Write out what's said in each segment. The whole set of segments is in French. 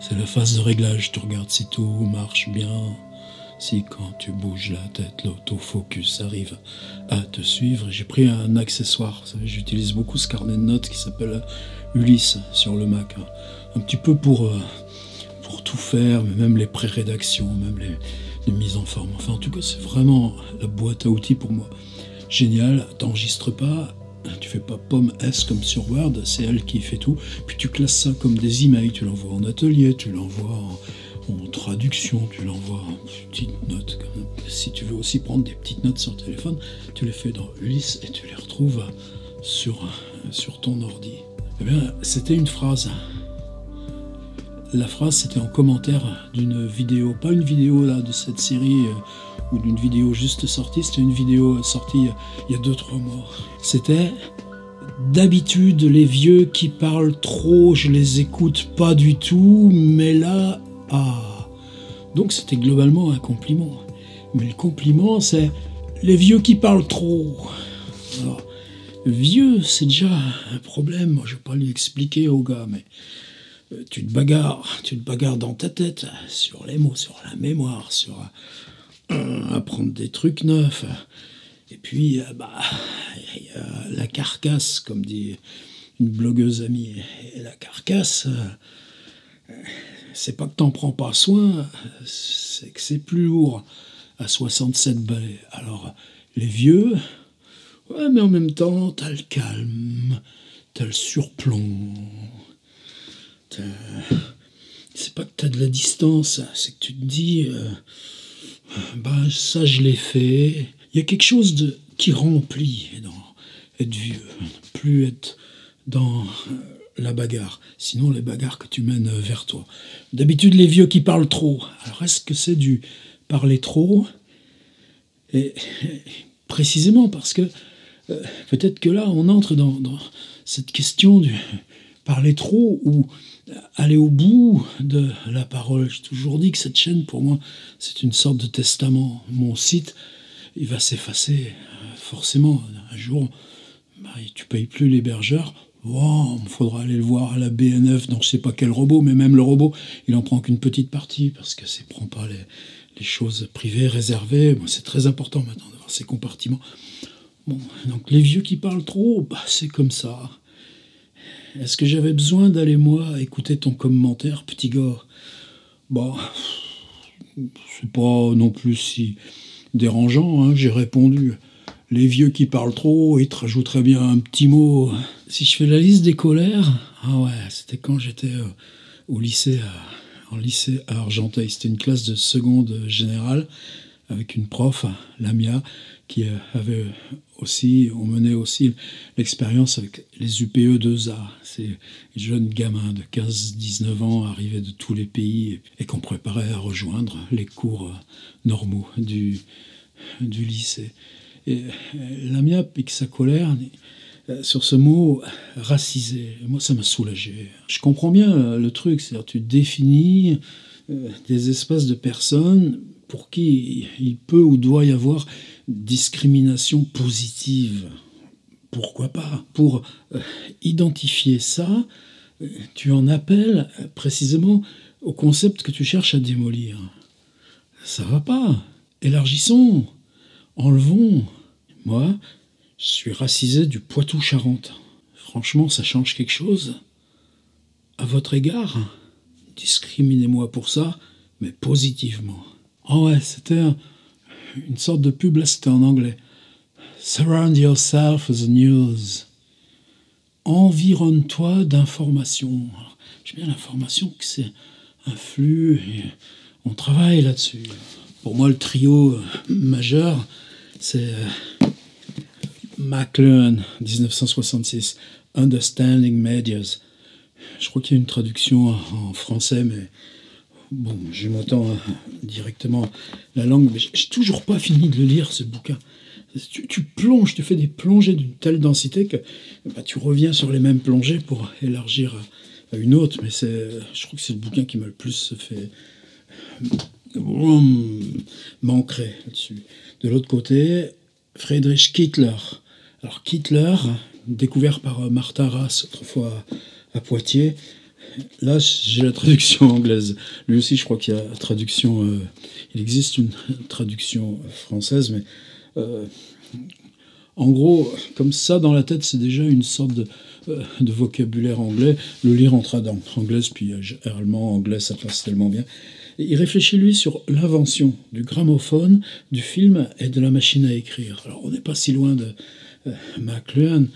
C'est la phase de réglage, tu regardes si tout marche bien. Si quand tu bouges la tête, l'autofocus arrive à te suivre. J'ai pris un accessoire, vous savez, j'utilise beaucoup ce carnet de notes qui s'appelle Ulysse sur le Mac. Un petit peu pour tout faire, mais même les pré-rédactions, même les mises en forme. Enfin, en tout cas, c'est vraiment la boîte à outils pour moi. Génial, t'enregistres pas, tu fais pas pomme S comme sur Word, c'est elle qui fait tout. Puis tu classes ça comme des emails, tu l'envoies en atelier, tu l'envoies en traduction, tu l'envoies en petites notes. Si tu veux aussi prendre des petites notes sur le téléphone, tu les fais dans Ulysse et tu les retrouves sur ton ordi. Eh bien, c'était une phrase. La phrase, c'était en commentaire d'une vidéo, pas une vidéo là de cette série ou d'une vidéo juste sortie, c'était une vidéo sortie il y a 2-3 mois. C'était « D'habitude, les vieux qui parlent trop, je les écoute pas du tout, mais là, ah !» Donc c'était globalement un compliment. Mais le compliment, c'est « les vieux qui parlent trop ». Alors, vieux, c'est déjà un problème, moi je vais pas lui expliquer au gars, mais... Tu te bagarres dans ta tête, sur les mots, sur la mémoire, sur apprendre des trucs neufs. Et puis, y a la carcasse, comme dit une blogueuse amie. Et la carcasse, c'est pas que t'en prends pas soin, c'est que c'est plus lourd à 67 balais. Alors, les vieux, ouais, mais en même temps, t'as le calme, t'as le surplomb. C'est pas que tu as de la distance, c'est que tu te dis ça je l'ai fait. Il y a quelque chose qui remplit dans être vieux, plus être dans la bagarre. Sinon les bagarres que tu mènes vers toi. D'habitude les vieux qui parlent trop. Alors est-ce que c'est du parler trop? Et précisément parce que peut-être que là on entre dans cette question du parler trop ou aller au bout de la parole. J'ai toujours dit que cette chaîne, pour moi, c'est une sorte de testament. Mon site, il va s'effacer forcément. Un jour, tu payes plus l'hébergeur. Wow, il faudra aller le voir à la BNF dans je sais pas quel robot, mais même le robot, il en prend qu'une petite partie parce que ça prend pas les choses privées, réservées. Bon, c'est très important maintenant d'avoir ces compartiments. Bon, donc les vieux qui parlent trop, c'est comme ça. Est-ce que j'avais besoin d'aller, moi, écouter ton commentaire, petit gars? C'est pas non plus si dérangeant, hein, j'ai répondu. Les vieux qui parlent trop, ils te rajouteraient bien un petit mot. Si je fais la liste des colères, ah ouais, c'était quand j'étais au lycée, en lycée à Argenteuil. C'était une classe de seconde générale avec une prof, Lamia, qui avait aussi, on menait aussi l'expérience avec les UPE 2A, ces jeunes gamins de 15-19 ans arrivés de tous les pays et qu'on préparait à rejoindre les cours normaux du lycée. Et Lamia pique sa colère sur ce mot racisé. Moi, ça m'a soulagé. Je comprends bien le truc, c'est-à-dire tu définis des espaces de personnes pour qui il peut ou doit y avoir discrimination positive. Pourquoi pas? Pour identifier ça, tu en appelles précisément au concept que tu cherches à démolir. Ça va pas. Élargissons. Enlevons. Moi, je suis racisé du Poitou-Charentes. Franchement, ça change quelque chose à votre égard? Discriminez-moi pour ça, mais positivement. Ah ouais, c'était une sorte de pub, là c'était en anglais. Surround yourself with the news. Environne-toi d'informations. J'aime bien l'information, que c'est un flux, et on travaille là-dessus. Pour moi, le trio majeur, c'est McLuhan, 1966, Understanding Medias. Je crois qu'il y a une traduction en français, mais bon, je m'entends directement la langue, mais j'ai toujours pas fini de le lire, ce bouquin. Tu plonges, tu fais des plongées d'une telle densité que tu reviens sur les mêmes plongées pour élargir à une autre, mais je trouve que c'est le bouquin qui m'a le plus fait m'ancrer là-dessus. De l'autre côté, Friedrich Kittler. Alors Kittler, découvert par Martin Rass, autrefois à Poitiers. Là, j'ai la traduction anglaise. Lui aussi, je crois qu'il y a la traduction... il existe une traduction française, mais... en gros, comme ça, dans la tête, c'est déjà une sorte de vocabulaire anglais. Le lire en trad anglaise, puis généralement, anglais, ça passe tellement bien. Et il réfléchit, lui, sur l'invention du gramophone, du film et de la machine à écrire. Alors, on n'est pas si loin de McLuhan,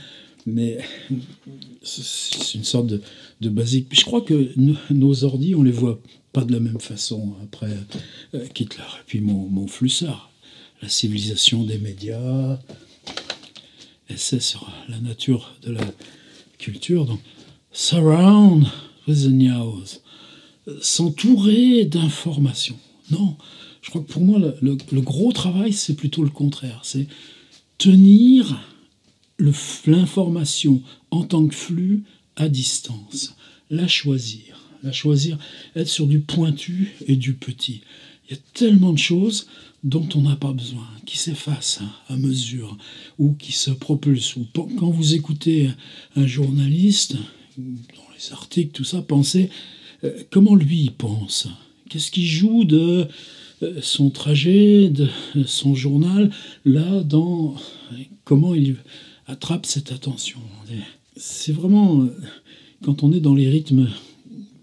mais c'est une sorte de basique. Puis je crois que nos ordi, on les voit pas de la même façon après Hitler. Et puis mon Flussard, la civilisation des médias, essai sur la nature de la culture. Donc, surround with the news, s'entourer d'informations. Non, je crois que pour moi, le gros travail, c'est plutôt le contraire. C'est tenir l'information en tant que flux à distance, la choisir, être sur du pointu et du petit. Il y a tellement de choses dont on n'a pas besoin, qui s'effacent à mesure, ou qui se propulsent. Ou quand vous écoutez un journaliste, dans les articles, tout ça, pensez comment lui il pense. Qu'est-ce qui joue de son trajet, de son journal, là, dans comment il attrape cette attention. C'est vraiment, quand on est dans les rythmes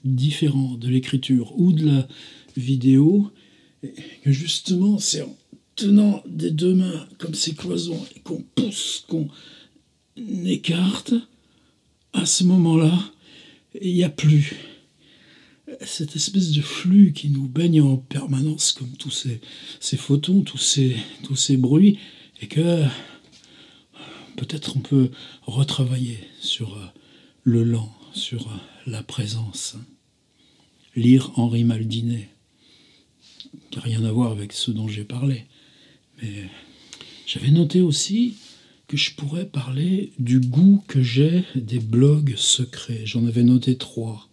différents de l'écriture ou de la vidéo, que justement, c'est en tenant des deux mains comme ces cloisons et qu'on pousse, qu'on écarte, à ce moment-là, il n'y a plus cette espèce de flux qui nous baigne en permanence, comme tous ces photons, tous ces bruits, et que peut-être on peut retravailler sur le lent, sur la présence. Lire Henri Maldinet, qui n'a rien à voir avec ce dont j'ai parlé. Mais j'avais noté aussi que je pourrais parler du goût que j'ai des blogs secrets. J'en avais noté 3.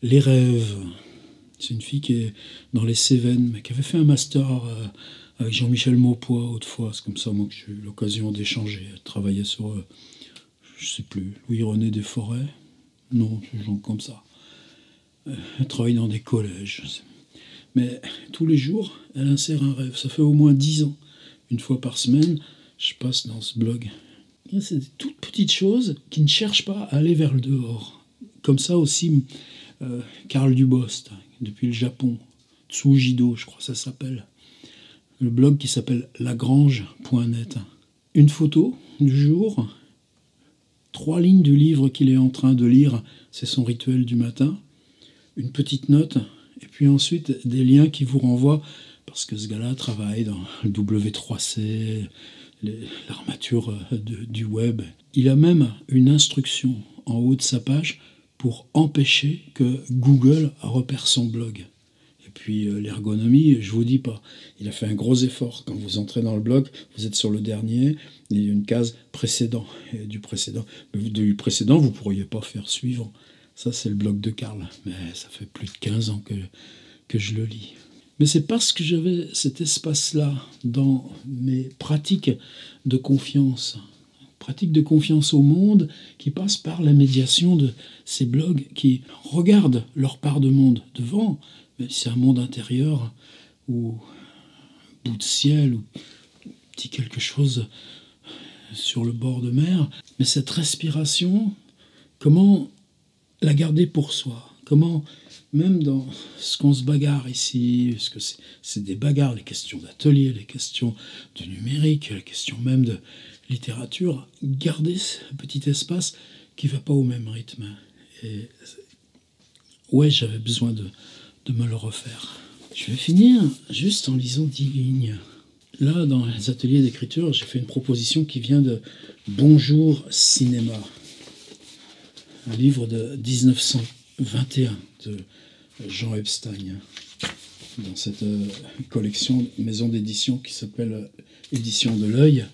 Les rêves. C'est une fille qui est dans les Cévennes, mais qui avait fait un master avec Jean-Michel Maupoy autrefois. C'est comme ça, moi, que j'ai eu l'occasion d'échanger, de travailler sur, je sais plus, Louis-René Desforêts. Non, des gens comme ça. Elle travaille dans des collèges. Mais tous les jours, elle insère un rêve. Ça fait au moins 10 ans. Une fois par semaine, je passe dans ce blog. Et c'est des toutes petites choses qui ne cherchent pas à aller vers le dehors. Comme ça aussi, Karl Dubost, depuis le Japon. Tsujido, je crois que ça s'appelle. Le blog qui s'appelle lagrange.net. Une photo du jour, 3 lignes du livre qu'il est en train de lire, c'est son rituel du matin. Une petite note, et puis ensuite des liens qui vous renvoient, parce que ce gars-là travaille dans le W3C, l'armature du web. Il a même une instruction en haut de sa page pour empêcher que Google repère son blog. Et puis l'ergonomie, je vous dis pas. Il a fait un gros effort. Quand vous entrez dans le blog, vous êtes sur le dernier, il y a une case précédent. Et du précédent, vous ne pourriez pas faire suivant. Ça, c'est le blog de Karl. Mais ça fait plus de 15 ans que je le lis. Mais c'est parce que j'avais cet espace-là dans mes pratiques de confiance au monde qui passe par la médiation de ces blogs qui regardent leur part de monde devant, mais c'est un monde intérieur ou un bout de ciel ou petit quelque chose sur le bord de mer. Mais cette respiration, comment la garder pour soi? Comment, même dans ce qu'on se bagarre ici, parce que c'est des bagarres, les questions d'atelier, les questions du numérique, les questions même de littérature, garder ce petit espace qui ne va pas au même rythme. Et ouais, j'avais besoin de me le refaire. Je vais finir juste en lisant 10 lignes. Là, dans les ateliers d'écriture, j'ai fait une proposition qui vient de Bonjour Cinéma, un livre de 1921 de Jean Epstein, dans cette collection maison d'édition qui s'appelle Édition de l'œil.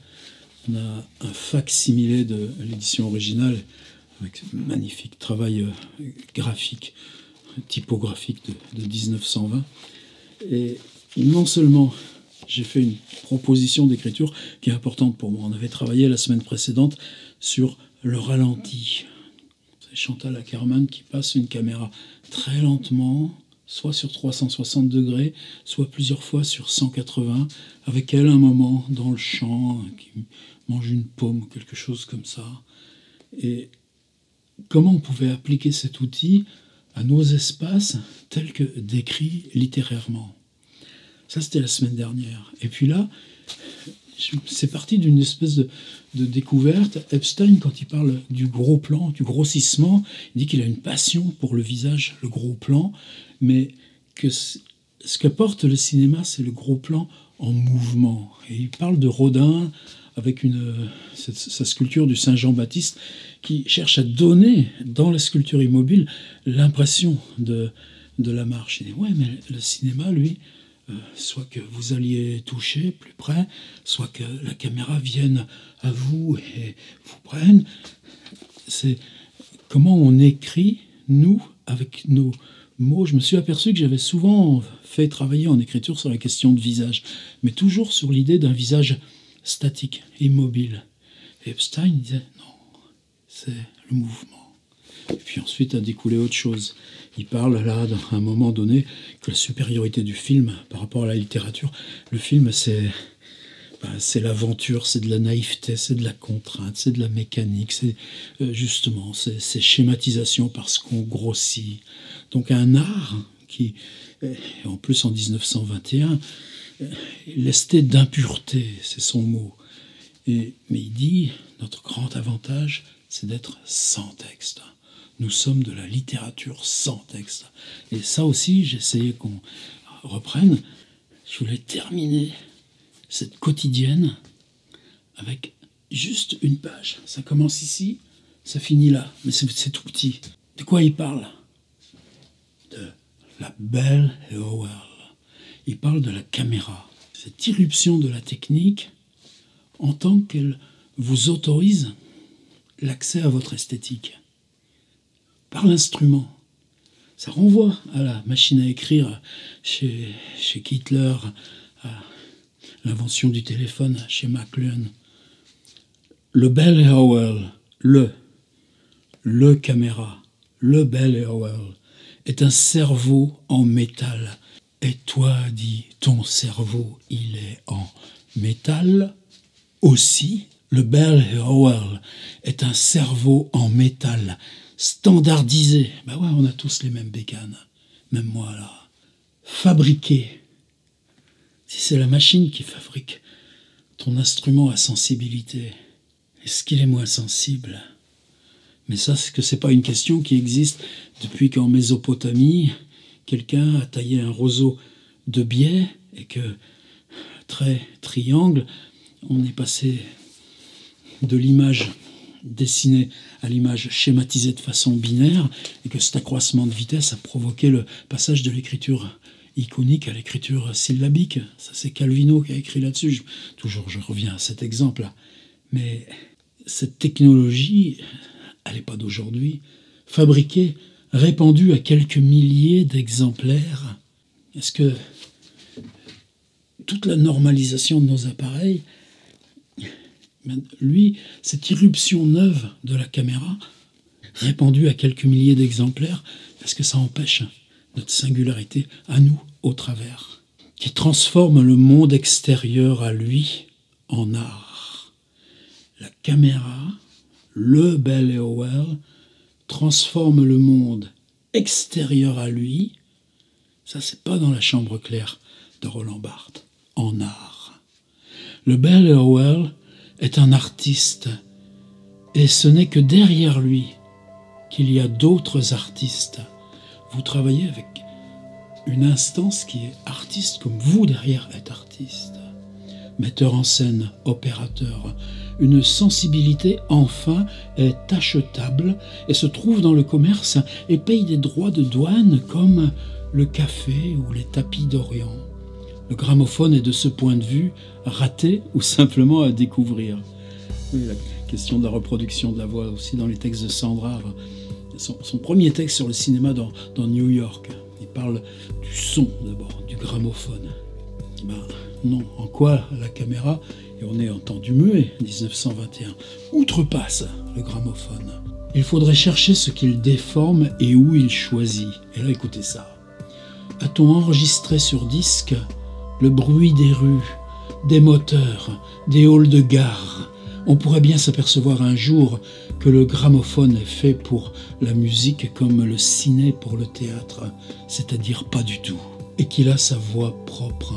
On a un fac-similé de l'édition originale avec un magnifique travail graphique, typographique de 1920. Et non seulement j'ai fait une proposition d'écriture qui est importante pour moi. On avait travaillé la semaine précédente sur le ralenti. C'est Chantal Akerman qui passe une caméra très lentement, soit sur 360 degrés, soit plusieurs fois sur 180, avec elle un moment dans le champ, qui mange une pomme ou quelque chose comme ça. Et comment on pouvait appliquer cet outil à nos espaces tels que décrits littérairement. Ça, c'était la semaine dernière. Et puis là, c'est parti d'une espèce de découverte. Epstein, quand il parle du gros plan, du grossissement, il dit qu'il a une passion pour le visage, le gros plan, mais que ce qu'apporte le cinéma, c'est le gros plan en mouvement. Et il parle de Rodin avec sa sculpture du Saint Jean-Baptiste qui cherche à donner dans la sculpture immobile l'impression de la marche. Il dit, ouais, mais le cinéma, lui, soit que vous alliez toucher plus près, soit que la caméra vienne à vous et vous prenne. C'est comment on écrit, nous, avec nos mots. Je me suis aperçu que j'avais souvent fait travailler en écriture sur la question de visage, mais toujours sur l'idée d'un visage statique, immobile. Et Epstein disait, non, c'est le mouvement. Et puis ensuite a découlé autre chose. Il parle là, à un moment donné, que la supériorité du film par rapport à la littérature, le film c'est l'aventure, c'est de la naïveté, c'est de la contrainte, c'est de la mécanique, c'est justement c'est schématisation parce qu'on grossit. Donc un art qui, en plus en 1921, lesté d'impureté, c'est son mot. Mais il dit, notre grand avantage, c'est d'être sans texte. Nous sommes de la littérature sans texte. Et ça aussi, j'ai essayé qu'on reprenne. Je voulais terminer cette quotidienne avec juste une page. Ça commence ici, ça finit là, mais c'est tout petit. De quoi il parle? De la Bell & Howell. Il parle de la caméra. Cette irruption de la technique en tant qu'elle vous autorise l'accès à votre esthétique. Par l'instrument. Ça renvoie à la machine à écrire chez Kittler, à l'invention du téléphone chez McLuhan. Le Bell & Howell, le caméra, le Bell & Howell, est un cerveau en métal. Et toi, dit, ton cerveau, il est en métal aussi. Le Bell & Howell est un cerveau en métal standardisé. Ben ouais, on a tous les mêmes bécanes. Même moi, là. Fabriqué. Si c'est la machine qui fabrique ton instrument à sensibilité, est-ce qu'il est moins sensible? Mais ça, c'est pas une question qui existe depuis qu'en Mésopotamie, quelqu'un a taillé un roseau de biais et que, trait, triangle, on est passé de l'image dessinée à l'image schématisée de façon binaire et que cet accroissement de vitesse a provoqué le passage de l'écriture iconique à l'écriture syllabique. Ça, c'est Calvino qui a écrit là-dessus. Toujours, je reviens à cet exemple-là. Mais cette technologie, elle n'est pas d'aujourd'hui, fabriquée, répandue à quelques milliers d'exemplaires. Est-ce que toute la normalisation de nos appareils, lui, cette irruption neuve de la caméra, répandue à quelques milliers d'exemplaires, est-ce que ça empêche notre singularité à nous, au travers, qui transforme le monde extérieur à lui en art? La caméra, le Bell & Howell, transforme le monde extérieur à lui, ça c'est pas dans la chambre claire de Roland Barthes, en art. Le Bell & Howell est un artiste, et ce n'est que derrière lui qu'il y a d'autres artistes. Vous travaillez avec une instance qui est artiste comme vous derrière êtes artiste. Metteur en scène, opérateur, une sensibilité enfin est achetable et se trouve dans le commerce et paye des droits de douane comme le café ou les tapis d'Orient. Le gramophone est de ce point de vue raté ou simplement à découvrir. Oui, la question de la reproduction de la voix aussi dans les textes de Sandra. Son premier texte sur le cinéma dans New York, il parle du son d'abord, du gramophone. non. En quoi la caméra, et on est en temps du muet, 1921, outrepasse le gramophone. Il faudrait chercher ce qu'il déforme et où il choisit. Et là, écoutez ça. A-t-on enregistré sur disque le bruit des rues, des moteurs, des halls de gare? On pourrait bien s'apercevoir un jour que le gramophone est fait pour la musique comme le ciné pour le théâtre, c'est-à-dire pas du tout. Et qu'il a sa voix propre,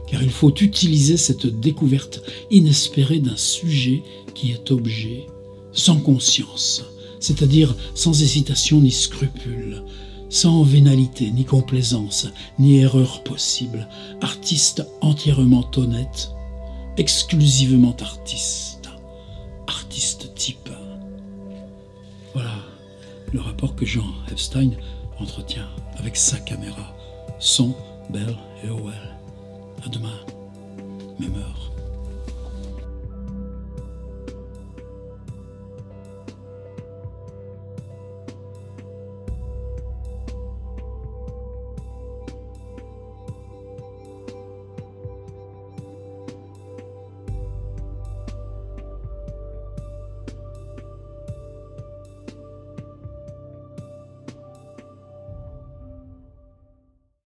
car il faut utiliser cette découverte inespérée d'un sujet qui est objet, sans conscience, c'est-à-dire sans hésitation ni scrupule, sans vénalité, ni complaisance, ni erreur possible, artiste entièrement honnête, exclusivement artiste, artiste type. Voilà le rapport que Jean Epstein entretient avec sa caméra, son Bell et Howell. À demain, même heure.